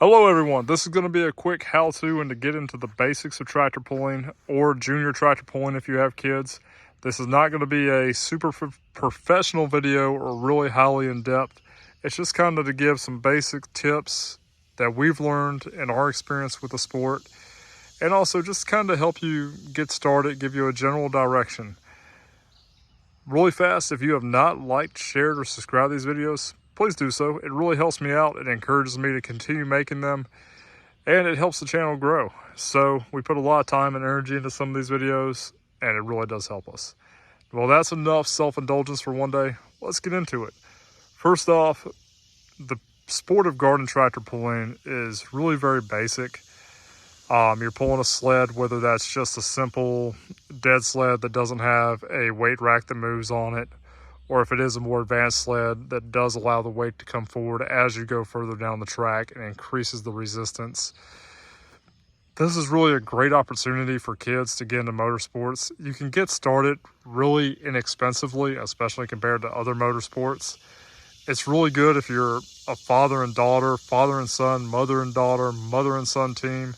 Hello everyone, this is going to be a quick how-to and to get into the basics of tractor pulling or junior tractor pulling if you have kids. This is not going to be a super professional video or really highly in-depth. It's just kind of to give some basic tips that we've learned in our experience with the sport, and also just kind of help you get started, give you a general direction. Really fast, if you have not liked, shared, or subscribed to these videos, please do so. It really helps me out. It encourages me to continue making them, and it helps the channel grow. So we put a lot of time and energy into some of these videos, and it really does help us. Well, that's enough self-indulgence for one day. Let's get into it. First off, the sport of garden tractor pulling is really very basic. You're pulling a sled, whether that's just a simple dead sled that doesn't have a weight rack that moves on it, or if it is a more advanced sled that does allow the weight to come forward as you go further down the track and increases the resistance. This is really a great opportunity for kids to get into motorsports. You can get started really inexpensively, especially compared to other motorsports. It's really good if you're a father and daughter, father and son, mother and daughter, mother and son team.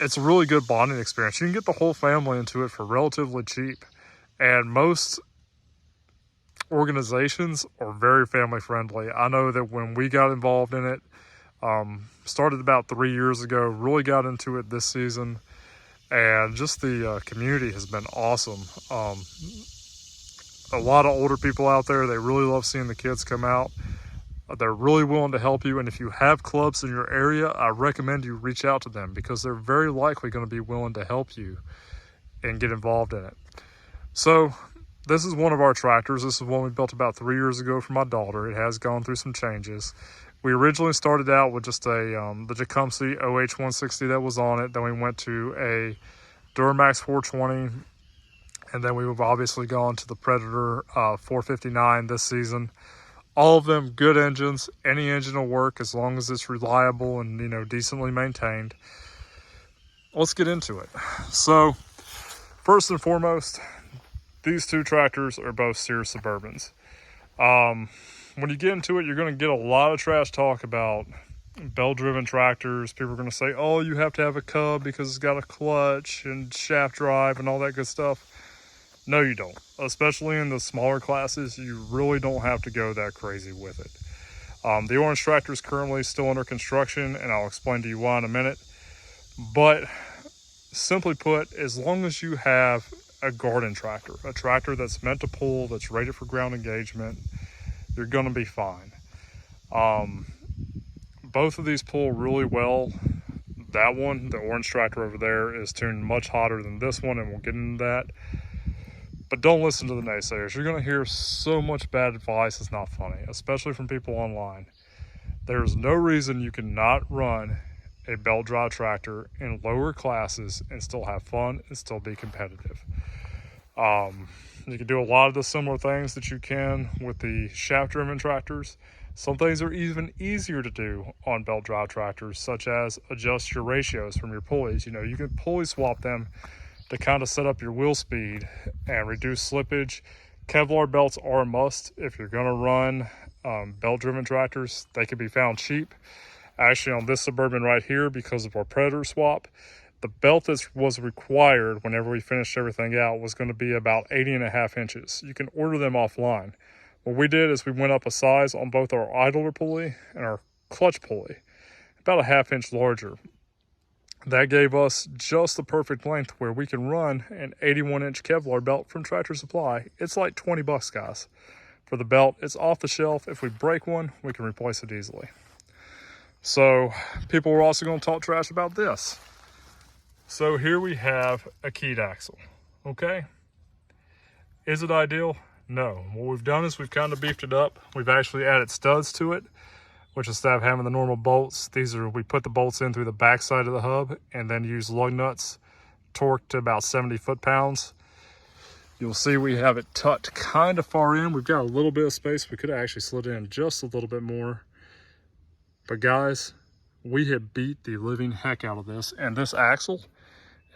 It's a really good bonding experience. You can get the whole family into it for relatively cheap. And most organizations are very family friendly. I know that when we got involved in it, started about 3 years ago, really got into it this season, and just the community has been awesome. A lot of older people out there, they really love seeing the kids come out. They're really willing to help you, and if you have clubs in your area, I recommend you reach out to them because they're very likely going to be willing to help you and get involved in it. So this is one of our tractors. This is one we built about 3 years ago for my daughter. It has gone through some changes. We originally started out with just the Tecumseh OH160 that was on it. Then we went to a Duramax 420, and then we've obviously gone to the Predator 459 this season. All of them good engines. Any engine will work as long as it's reliable and, decently maintained. Let's get into it. So first and foremost, these two tractors are both Sears Suburbans. When you get into it, you're going to get a lot of trash talk about belt-driven tractors. People are going to say, oh, you have to have a Cub because it's got a clutch and shaft drive and all that good stuff. No, you don't. Especially in the smaller classes, you really don't have to go that crazy with it. The orange tractor is currently still under construction, and I'll explain to you why in a minute. But simply put, as long as you have a garden tractor, a tractor that's meant to pull, that's rated for ground engagement, you're going to be fine. Both of these pull really well. That one, the orange tractor over there, is tuned much hotter than this one, and we'll get into that. But don't listen to the naysayers. You're going to hear so much bad advice, it's not funny, especially from people online. There's no reason you cannot run a belt drive tractor in lower classes and still have fun and still be competitive. You can do a lot of the similar things that you can with the shaft driven tractors. Some things are even easier to do on belt drive tractors, such as adjust your ratios from your pulleys. You can pulley swap them to kind of set up your wheel speed and reduce slippage. Kevlar belts are a must if you're going to run belt driven tractors. They can be found cheap. Actually, on this Suburban right here, because of our Predator swap, the belt that was required whenever we finished everything out was going to be about 80.5 inches. You can order them offline. What we did is we went up a size on both our idler pulley and our clutch pulley, about a 1/2 inch larger. That gave us just the perfect length where we can run an 81-inch Kevlar belt from Tractor Supply. It's like $20, guys. For the belt, it's off the shelf. If we break one, we can replace it easily. So people are also going to talk trash about this. So here we have a keyed axle, okay? Is it ideal? No. What we've done is we've kind of beefed it up. We've actually added studs to it, which instead of having the normal bolts, we put the bolts in through the back side of the hub and then use lug nuts torqued to about 70 foot-pounds. You'll see we have it tucked kind of far in. We've got a little bit of space. We could have actually slid in just a little bit more. But guys, we have beat the living heck out of this, and this axle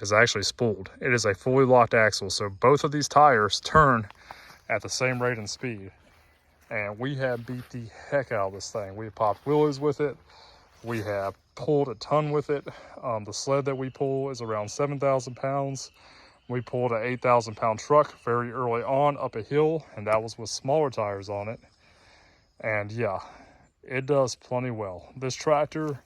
is actually spooled. It is a fully locked axle, so both of these tires turn at the same rate and speed. And we have beat the heck out of this thing. We have popped wheelies with it. We have pulled a ton with it. The sled that we pull is around 7,000 pounds. We pulled an 8,000 pound truck very early on up a hill, and that was with smaller tires on it. And yeah, it does plenty well. This tractor,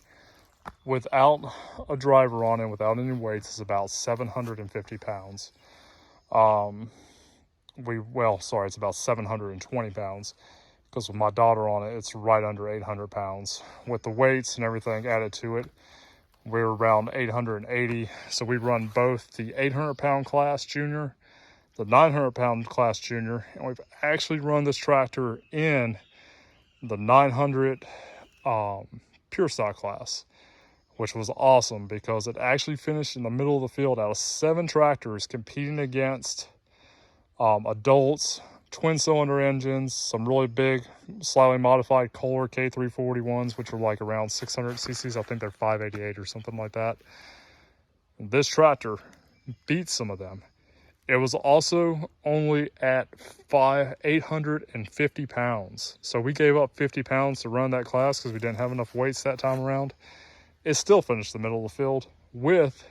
without a driver on it, without any weights, is about 750 pounds. It's about 720 pounds, because with my daughter on it, it's right under 800 pounds. With the weights and everything added to it, we're around 880. So we run both the 800 pound class junior, the 900 pound class junior, and we've actually run this tractor in the 900 pure stock class, which was awesome because it actually finished in the middle of the field out of 7 tractors competing against adults, twin cylinder engines, some really big, slightly modified kohlor K341s, which are like around 600 cc's. I think they're 588 or something like that. This tractor beat some of them. It was also only at 850 pounds. So we gave up 50 pounds to run that class because we didn't have enough weights that time around. It still finished the middle of the field with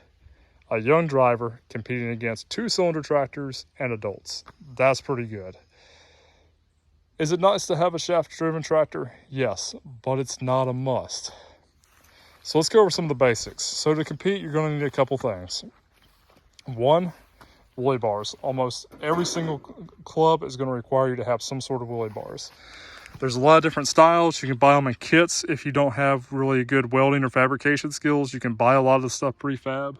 a young driver competing against 2-cylinder tractors and adults. That's pretty good. Is it nice to have a shaft-driven tractor? Yes, but it's not a must. So let's go over some of the basics. So to compete, you're going to need a couple things. One, wheelie bars. Almost every single club is going to require you to have some sort of wheelie bars. There's a lot of different styles. You can buy them in kits. If you don't have really good welding or fabrication skills, you can buy a lot of the stuff prefab.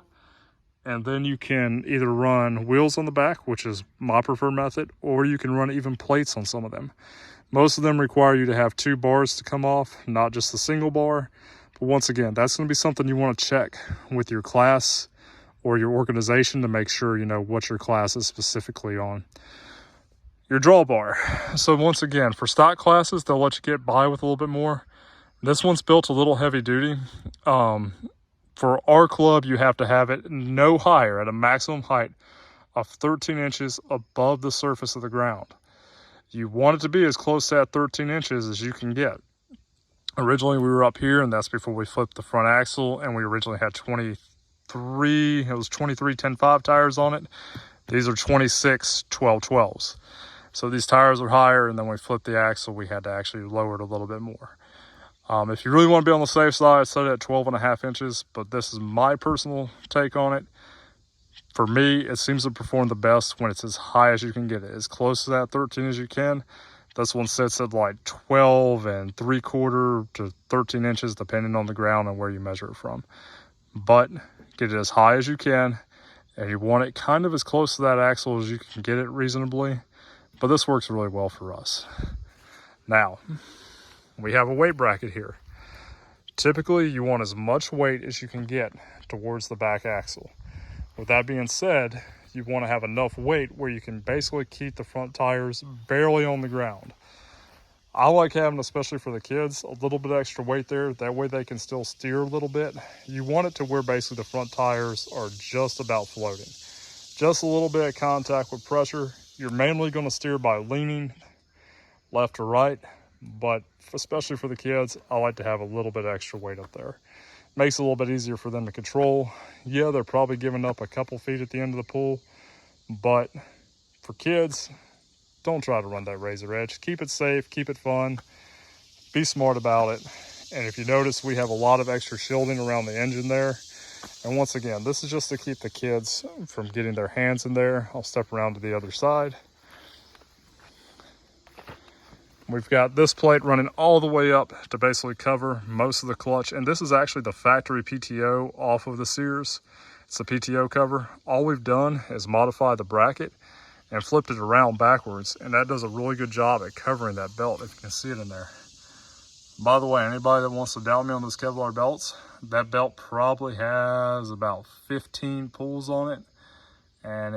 And then you can either run wheels on the back, which is my preferred method, or you can run even plates on some of them. Most of them require you to have 2 bars to come off, not just the single bar. But once again, that's going to be something you want to check with your class or your organization to make sure you know what your class is specifically on. Your drawbar. So once again, for stock classes, they'll let you get by with a little bit more. This one's built a little heavy duty. For our club, you have to have it no higher, at a maximum height of 13 inches above the surface of the ground. You want it to be as close to that 13 inches as you can get. Originally, we were up here, and that's before we flipped the front axle, and we originally had 23 10.5 tires on it. These are 26 12.12s. So these tires are higher, and then when we flipped the axle, we had to actually lower it a little bit more. If you really want to be on the safe side, set it at 12.5 inches, but this is my personal take on it. For me, it seems to perform the best when it's as high as you can get it, as close to that 13 as you can. This one sits at like 12 3/4 to 13 inches, depending on the ground and where you measure it from. But get it as high as you can, and you want it kind of as close to that axle as you can get it reasonably. But this works really well for us. Now, we have a weight bracket here. Typically, you want as much weight as you can get towards the back axle. With that being said, you want to have enough weight where you can basically keep the front tires barely on the ground. I like having, especially for the kids, a little bit extra weight there. That way they can still steer a little bit. You want it to where basically the front tires are just about floating. Just a little bit of contact with pressure. You're mainly going to steer by leaning left or right, but especially for the kids, I like to have a little bit extra weight up there. Makes it a little bit easier for them to control. Yeah, they're probably giving up a couple feet at the end of the pool, but for kids, don't try to run that razor edge. Keep it safe, keep it fun, be smart about it. And if you notice, we have a lot of extra shielding around the engine there. And once again, this is just to keep the kids from getting their hands in there. I'll step around to the other side. We've got this plate running all the way up to basically cover most of the clutch. And this is actually the factory PTO off of the Sears. It's the PTO cover. All we've done is modify the bracket and flipped it around backwards. And that does a really good job at covering that belt, if you can see it in there. By the way, anybody that wants to doubt me on those Kevlar belts, that belt probably has about 15 pulls on it and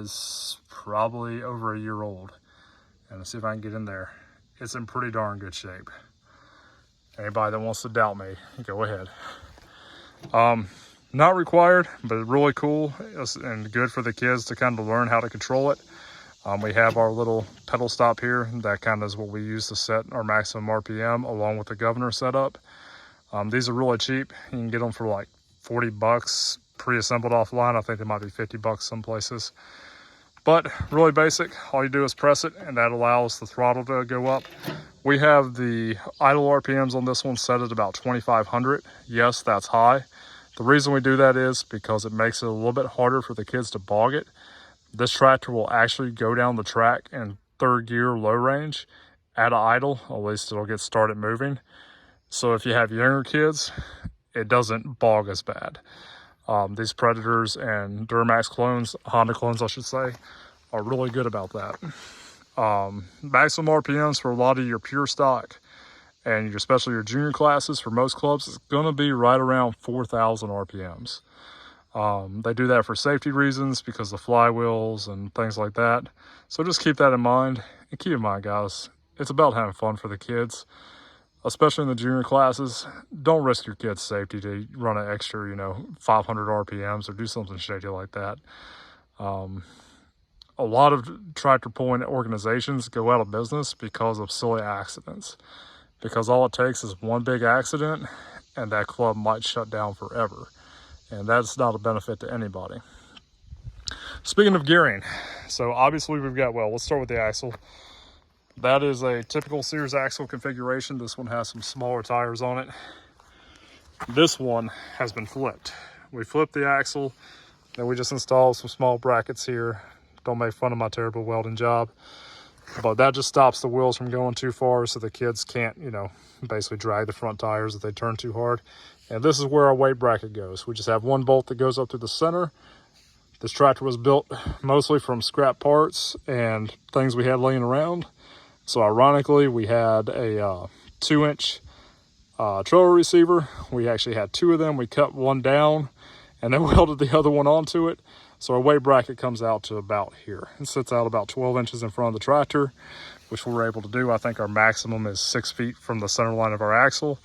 is probably over a year old. And let's see if I can get in there. It's in pretty darn good shape. Anybody that wants to doubt me, go ahead. Not required, but really cool and good for the kids to kind of learn how to control it. We have our little pedal stop here. That kind of is what we use to set our maximum RPM along with the governor setup. These are really cheap. You can get them for like 40 bucks pre-assembled offline. I think they might be 50 bucks some places. But really basic, all you do is press it and that allows the throttle to go up. We have the idle RPMs on this one set at about 2,500. Yes, that's high. The reason we do that is because it makes it a little bit harder for the kids to bog it. This tractor will actually go down the track in third gear, low range, at an idle, at least it'll get started moving. So if you have younger kids, it doesn't bog as bad. These Predators and Duramax clones, Honda clones I should say, are really good about that. Maximum RPMs for a lot of your pure stock and especially your junior classes for most clubs is going to be right around 4,000 RPMs. They do that for safety reasons because of flywheels and things like that. So just keep that in mind. And keep in mind, guys, it's about having fun for the kids, especially in the junior classes. Don't risk your kids' safety to run an extra, 500 RPMs or do something shady like that. A lot of tractor pulling organizations go out of business because of silly accidents. Because all it takes is one big accident and that club might shut down forever. And that's not a benefit to anybody. Speaking of gearing, so obviously we've got, let's start with the axle. That is a typical Sears axle configuration. This one has some smaller tires on it. This one has been flipped. We flipped the axle, then we just installed some small brackets here. Don't make fun of my terrible welding job. But that just stops the wheels from going too far so the kids can't, basically drag the front tires if they turn too hard. And this is where our weight bracket goes. We just have one bolt that goes up through the center. This tractor was built mostly from scrap parts and things we had laying around. So ironically, we had a 2-inch trailer receiver. We actually had 2 of them. We cut one down and then welded the other one onto it. So our weight bracket comes out to about here. It sits out about 12 inches in front of the tractor, which we're able to do. I think our maximum is 6 feet from the center line of our axle.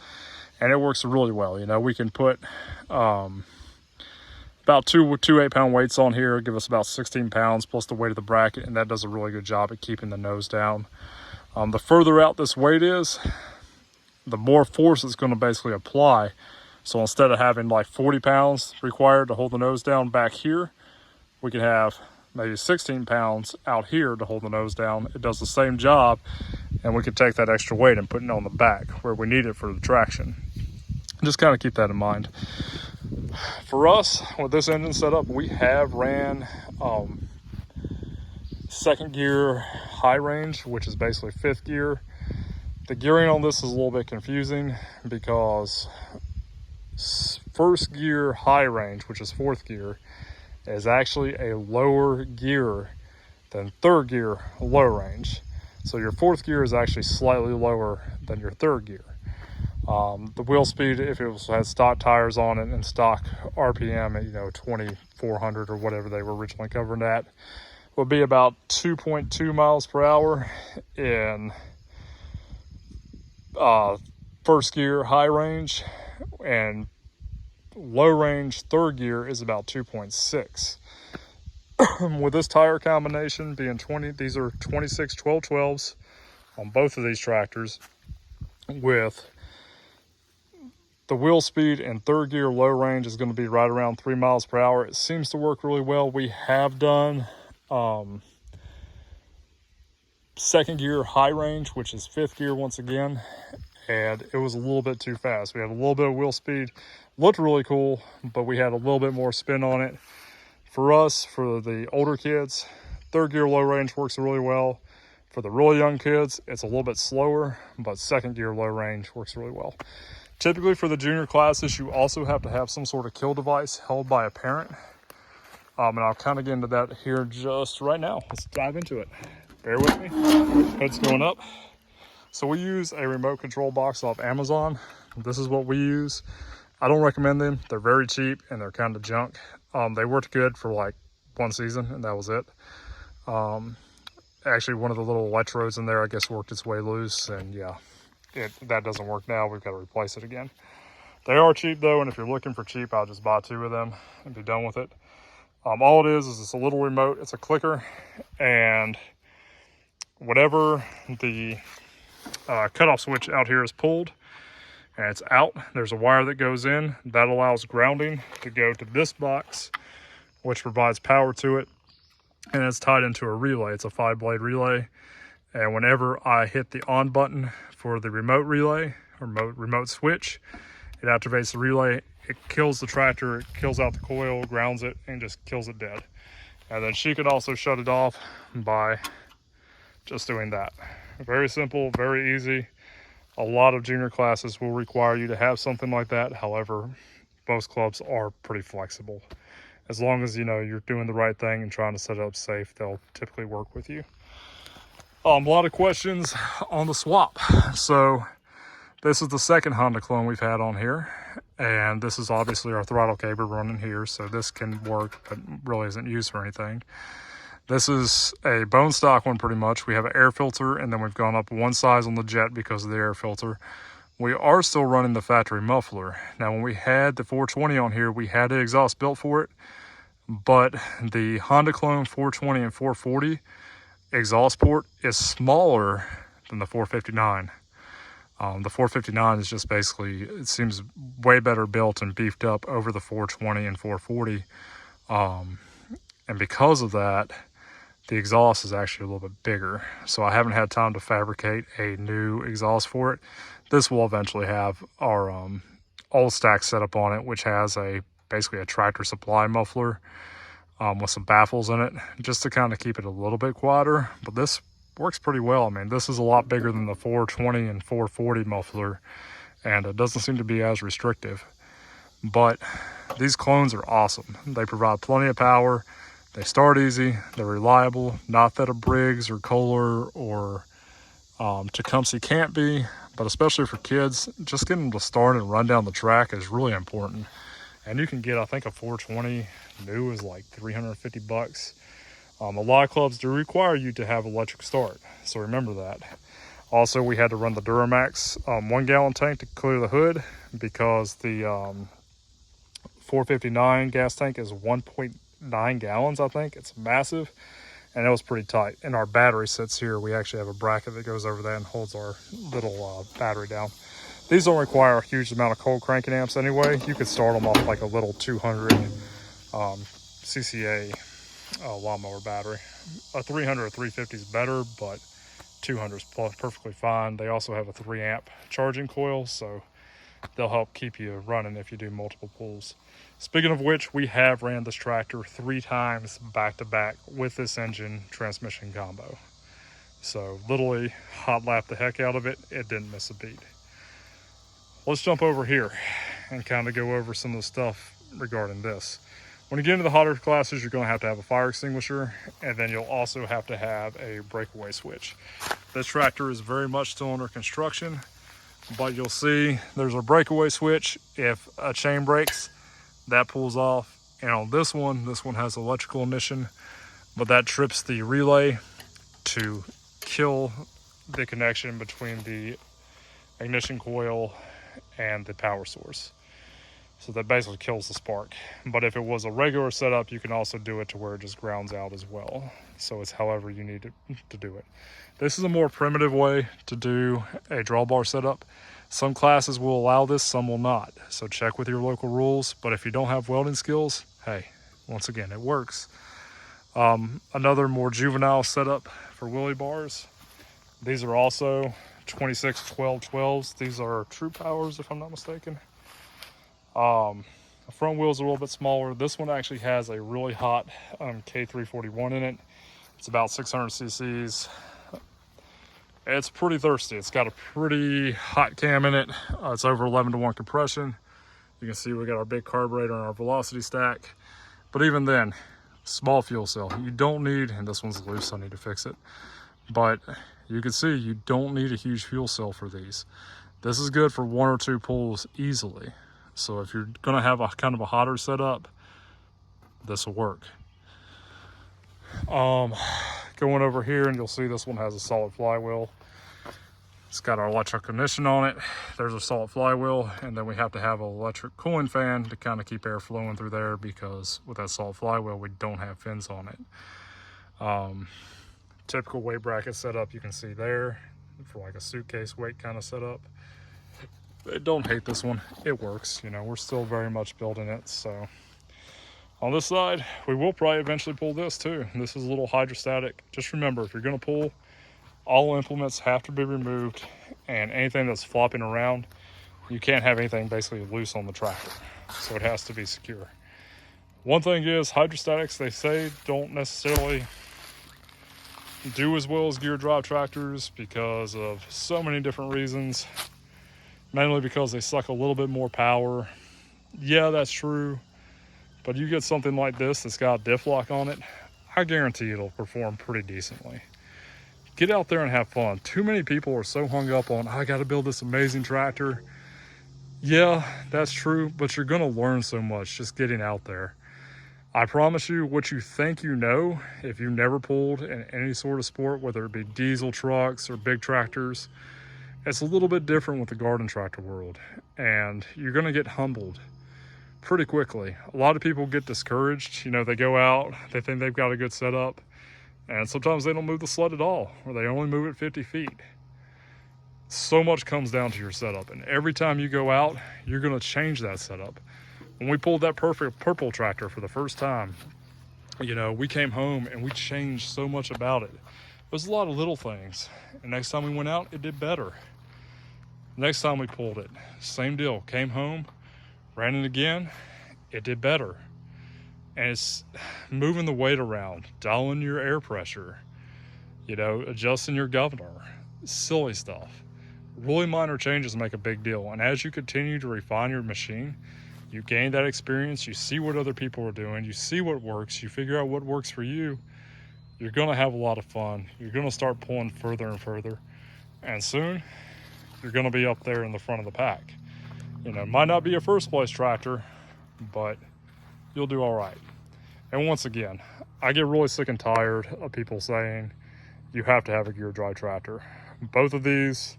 And it works really well. We can put about two 8-pound weights on here, give us about 16 pounds plus the weight of the bracket, and that does a really good job at keeping the nose down. The further out this weight is, the more force it's going to basically apply. So instead of having like 40 pounds required to hold the nose down back here, we can have maybe 16 pounds out here to hold the nose down. It does the same job, and we can take that extra weight and put it on the back where we need it for the traction. Just kind of keep that in mind. For us, with this engine setup, we have ran second gear high range, which is basically 5th gear. The gearing on this is a little bit confusing because first gear high range, which is 4th gear, is actually a lower gear than 3rd gear low range. So your 4th gear is actually slightly lower than your 3rd gear. The wheel speed, if it had stock tires on it and stock RPM at 2,400 or whatever they were originally covering at, would be about 2.2 miles per hour in first gear high range, and low range 3rd gear is about 2.6. With this tire combination being these are 26 12/12s on both of these tractors, with the wheel speed in 3rd gear low range is going to be right around 3 miles per hour. It seems to work really well. We have done 2nd gear high range, which is 5th gear once again, and it was a little bit too fast. We had a little bit of wheel speed, looked really cool, but we had a little bit more spin on it. For us, for the older kids, 3rd gear low range works really well. For the really young kids, it's a little bit slower, but 2nd gear low range works really well. Typically for the junior classes, you also have to have some sort of kill device held by a parent. And I'll kind of get into that here just right now. Let's dive into it. Bear with me. Head's going up. So we use a remote control box off Amazon. This is what we use. I don't recommend them. They're very cheap and they're kind of junk. They worked good for like 1 season and that was it. Actually, one of the little electrodes in there, I guess, worked its way loose, and yeah, that doesn't work now. We've got to replace it again. They are cheap though, and if you're looking for cheap, I'll just buy 2 of them and be done with it. All it is it's a little remote. It's a clicker, and whatever the cutoff switch out here is pulled, and it's out. There's a wire that goes in that allows grounding to go to this box, which provides power to it, and it's tied into a relay. It's a 5-blade relay, and whenever I hit the on button for the remote relay or remote switch, it activates the relay. It kills the tractor, it kills out the coil, grounds it, and just kills it dead. And then she can also shut it off by just doing that. Very simple, very easy. A lot of junior classes will require you to have something like that. However, most clubs are pretty flexible. As long as you know you're doing the right thing and trying to set it up safe, they'll typically work with you. A lot of questions on the swap. So this is the second Honda clone we've had on here, and this is obviously our throttle cable running here, so this can work but really isn't used for anything. This is a bone stock one pretty much. We have an air filter, and then we've gone up one size on the jet because of the air filter. We are still running the factory muffler. Now when we had the 420 on here, we had the exhaust built for it, but the Honda clone 420 and 440 exhaust port is smaller than the 459. The 459 is just basically, it seems way better built and beefed up over the 420 and 440. And because of that, the exhaust is actually a little bit bigger. So I haven't had time to fabricate a new exhaust for it. This will eventually have our old stack setup on it, which has basically a tractor supply muffler with some baffles in it, just to kind of keep it a little bit quieter. But this works pretty well. I mean, this is a lot bigger than the 420 and 440 muffler, and it doesn't seem to be as restrictive. But these clones are awesome. They provide plenty of power. They start easy, they're reliable. Not that a Briggs or Kohlor or Tecumseh can't be, but especially for kids, just getting them to start and run down the track is really important. And you can get, I think a 420 new is like 350 bucks. A lot of clubs do require you to have electric start, so remember that. Also, we had to run the Duramax 1 gallon tank to clear the hood because the 459 gas tank is 1.9 gallons, I think. It's massive, and it was pretty tight. And our battery sits here. We actually have a bracket that goes over that and holds our little battery down. These don't require a huge amount of cold cranking amps anyway. You could start them off like a little 200 CCA lawnmower battery. A 300 or 350 is better, but 200 is perfectly fine. They also have a 3 amp charging coil, so they'll help keep you running if you do multiple pulls. Speaking of which, we have ran this tractor 3 times back to back with this engine transmission combo. So literally hot lap the heck out of it. It didn't miss a beat. Let's jump over here and kind of go over some of the stuff regarding this. When you get into the hotter classes, you're going to have a fire extinguisher, and then you'll also have to have a breakaway switch. This tractor is very much still under construction, but you'll see there's a breakaway switch. If a chain breaks, that pulls off. And on this one has electrical emission, but that trips the relay to kill the connection between the ignition coil and the power source. So that basically kills the spark. But if it was a regular setup, you can also do it to where it just grounds out as well. So it's however you need to do it. This is a more primitive way to do a drawbar setup. Some classes will allow this, some will not. So check with your local rules. But if you don't have welding skills, hey, once again, it works. Another more juvenile setup for wheelie bars. These are also 26 1212s. These are True Powers, if I'm not mistaken. The front wheel's a little bit smaller. This one actually has a really hot K341 in it. It's about 600 cc's. It's pretty thirsty. It's got a pretty hot cam in it. It's over 11-to-1 compression. You can see we got our big carburetor and our velocity stack. But even then, small fuel cell. You don't need, and this one's loose, I need to fix it. But you can see you don't need a huge fuel cell for these. This is good for 1 or 2 pulls easily. So if you're gonna have a kind of a hotter setup, this will work. Going over here, and you'll see this one has a solid flywheel. It's got our electric ignition on it. There's a solid flywheel, and then we have to have an electric cooling fan to kind of keep air flowing through there, because with that solid flywheel, we don't have fins on it. Typical weight bracket setup you can see there for like a suitcase weight kind of setup. don't hate this one. It works, you know, we're still very much building it. So on this side, we will probably eventually pull this too. This is a little hydrostatic. Just remember, if you're gonna pull, all implements have to be removed, and anything that's flopping around, you can't have anything basically loose on the tractor. So it has to be secure. One thing is, hydrostatics, they say, don't necessarily do as well as gear drive tractors because of so many different reasons. Mainly because they suck a little bit more power. Yeah, that's true. But you get something like this that's got a diff lock on it, I guarantee it'll perform pretty decently. Get out there and have fun. Too many people are so hung up on, I gotta build this amazing tractor. Yeah, that's true, but you're gonna learn so much just getting out there. I promise you, what you think you know, if you never pulled in any sort of sport, whether it be diesel trucks or big tractors, it's a little bit different with the garden tractor world, and you're gonna get humbled pretty quickly. A lot of people get discouraged. You know, they go out, they think they've got a good setup, and sometimes they don't move the sled at all, or they only move it 50 feet. So much comes down to your setup, and every time you go out, you're gonna change that setup. When we pulled that perfect purple tractor for the first time, you know, we came home and we changed so much about it. It was a lot of little things. And next time we went out, it did better. Next time we pulled it, same deal. Came home, ran it again, it did better. And it's moving the weight around, dialing your air pressure, you know, adjusting your governor, silly stuff. Really minor changes make a big deal. And as you continue to refine your machine, you gain that experience, you see what other people are doing, you see what works, you figure out what works for you. You're gonna have a lot of fun. You're gonna start pulling further and further. And soon, you're gonna be up there in the front of the pack. You know, might not be a first place tractor, but you'll do all right. And once again, I get really sick and tired of people saying you have to have a gear drive tractor. Both of these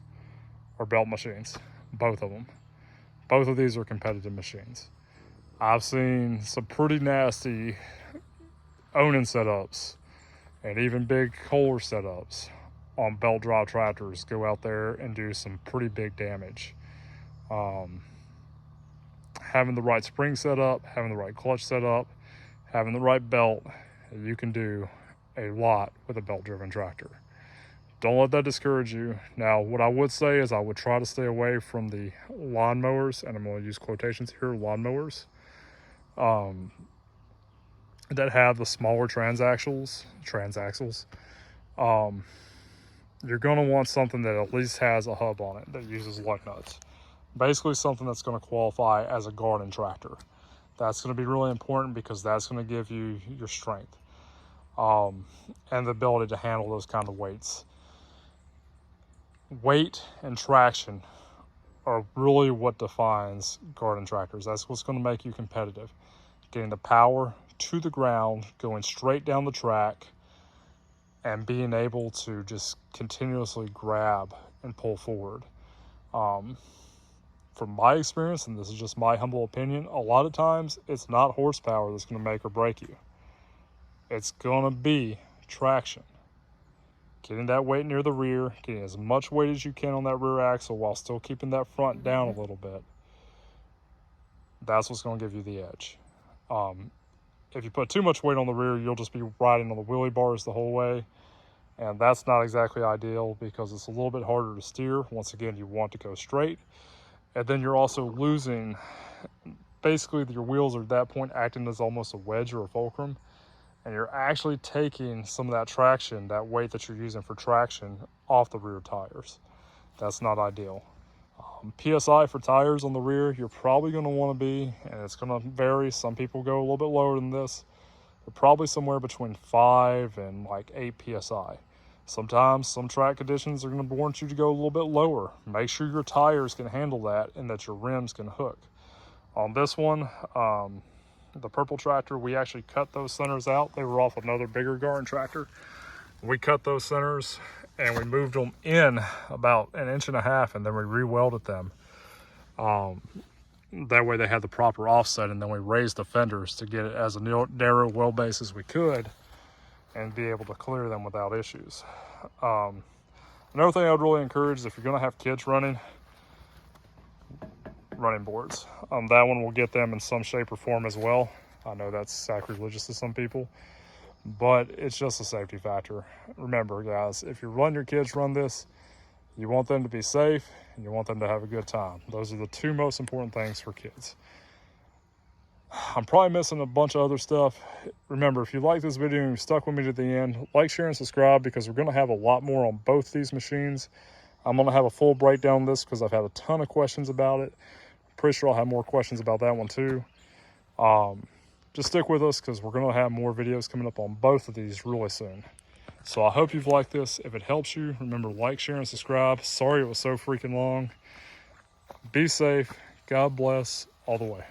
are belt machines, both of them. Both of these are competitive machines. I've seen some pretty nasty owning setups and even big kohlor setups on belt drive tractors go out there and do some pretty big damage. Having the right spring setup, having the right clutch setup, having the right belt, you can do a lot with a belt driven tractor. Don't let that discourage you. Now, what I would say is I would try to stay away from the lawnmowers, and I'm going to use quotations here, lawnmowers, that have the smaller transaxles. You're going to want something that at least has a hub on it that uses lug nuts. Basically something that's going to qualify as a garden tractor. That's going to be really important because that's going to give you your strength and the ability to handle those kind of weights. Weight and traction are really what defines garden tractors. That's what's going to make you competitive. Getting the power to the ground, going straight down the track, and being able to just continuously grab and pull forward. From my experience, and this is just my humble opinion, a lot of times it's not horsepower that's going to make or break you. It's going to be traction. Getting that weight near the rear, getting as much weight as you can on that rear axle while still keeping that front down a little bit. That's what's going to give you the edge. If you put too much weight on the rear, you'll just be riding on the wheelie bars the whole way. And that's not exactly ideal because it's a little bit harder to steer. Once again, you want to go straight. And then you're also losing, basically your wheels are at that point acting as almost a wedge or a fulcrum. And you're actually taking some of that traction, that weight that you're using for traction, off the rear tires. That's not ideal. PSI for tires on the rear, you're probably going to want to be, and it's going to vary. Some people go a little bit lower than this, but probably somewhere between 5 and like 8 PSI. Sometimes some track conditions are going to warrant you to go a little bit lower. Make sure your tires can handle that and that your rims can hook. On this one, the purple tractor, we actually cut those centers out. They were off another bigger garden tractor. We cut those centers and we moved them in about 1.5 inches, and then we re-welded them. That way they had the proper offset, and then we raised the fenders to get it as a narrow wheelbase as we could and be able to clear them without issues. Another thing I would really encourage is if you're going to have kids running, running boards. That one will get them in some shape or form as well. I know that's sacrilegious to some people, but it's just a safety factor. Remember, guys, if you run your kids run this, you want them to be safe and you want them to have a good time. Those are the two most important things for kids. I'm probably missing a bunch of other stuff. Remember, if you like this video and you stuck with me to the end, like, share, and subscribe, because we're going to have a lot more on both these machines. I'm going to have a full breakdown of this because I've had a ton of questions about it. Pretty sure I'll have more questions about that one too. Just stick with us because we're going to have more videos coming up on both of these really soon. So I hope you've liked this. If it helps you, remember, like, share, and subscribe. Sorry it was so freaking long. Be safe. God bless. All the way.